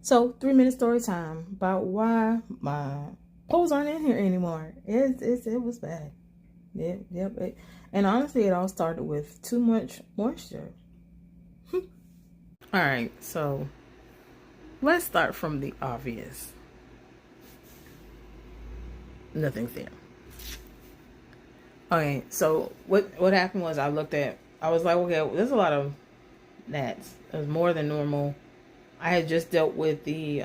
So 3 minute story time about why my clothes aren't in here anymore. It was bad. Yep. And honestly, it all started with too much moisture. All right, so let's start from the obvious. Nothing's there. Okay, so what happened was I was like, okay, there's a lot of gnats. It was more than normal. I had just dealt with the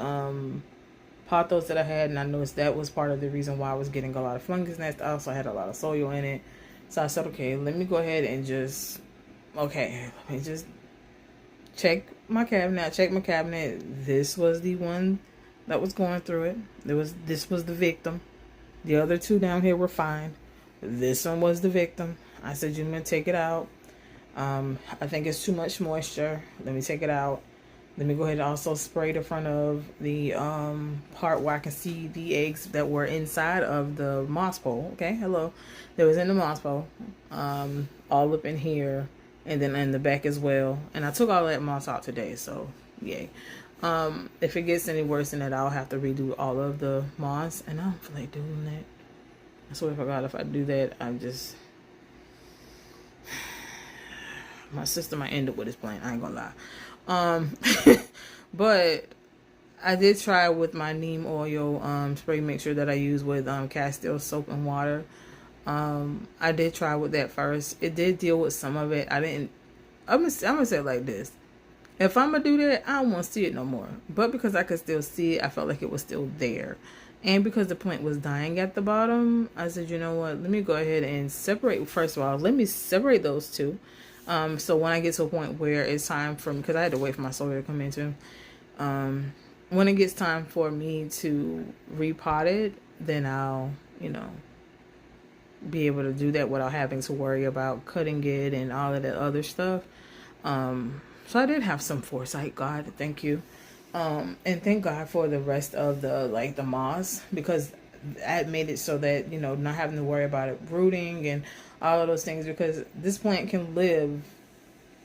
pothos that I had, and I noticed that was part of the reason why I was getting a lot of fungus gnats. I also had a lot of soil in it. So I said, okay, let me go ahead and let me just check my cabinet. This was the one that was going through it. This was the victim. The other two down here were fine. This one was the victim. I said, you want to take it out. I think it's too much moisture. Let me take it out. Let me go ahead and also spray the front of the part where I can see the eggs that were inside of the moss pole. Okay, hello. That was in the moss pole. All up in here. And then in the back as well. And I took all that moss out today, so yay. If it gets any worse than that, I'll have to redo all of the moss. And I don't feel like doing that. I swear to God, if I do that, my sister might end up with this plant. I ain't gonna lie. But I did try with my neem oil spray mixture that I use with Castile soap and water. I did try with that first. It did deal with some of it. I'm gonna say it like this. If I'm gonna do that, I don't want to see it no more. But because I could still see it, I felt like it was still there. And because the plant was dying at the bottom, I said, you know what? Let me go ahead and separate. First of all, let me separate those two. So when I get to a point where it's time for me, because I had to wait for my soil to come into, when it gets time for me to repot it, then I'll, be able to do that without having to worry about cutting it and all of that other stuff. So I did have some foresight, God, thank you. And thank God for the rest of the moss, because that made it so that, not having to worry about it rooting and all of those things, because this plant can live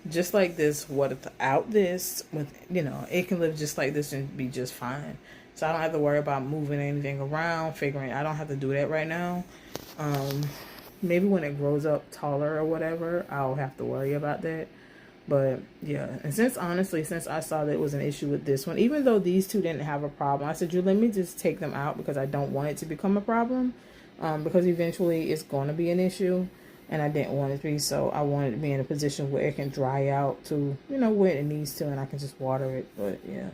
just like this without this, it can live just like this and be just fine. So I don't have to worry about moving anything around, I don't have to do that right now. Maybe when it grows up taller or whatever, I'll have to worry about that. But yeah, and since I saw that it was an issue with this one, even though these two didn't have a problem, I said, let me just take them out because I don't want it to become a problem. Because eventually it's going to be an issue, and I didn't want it to be. So I wanted to be in a position where it can dry out to, where it needs to, and I can just water it. But yeah.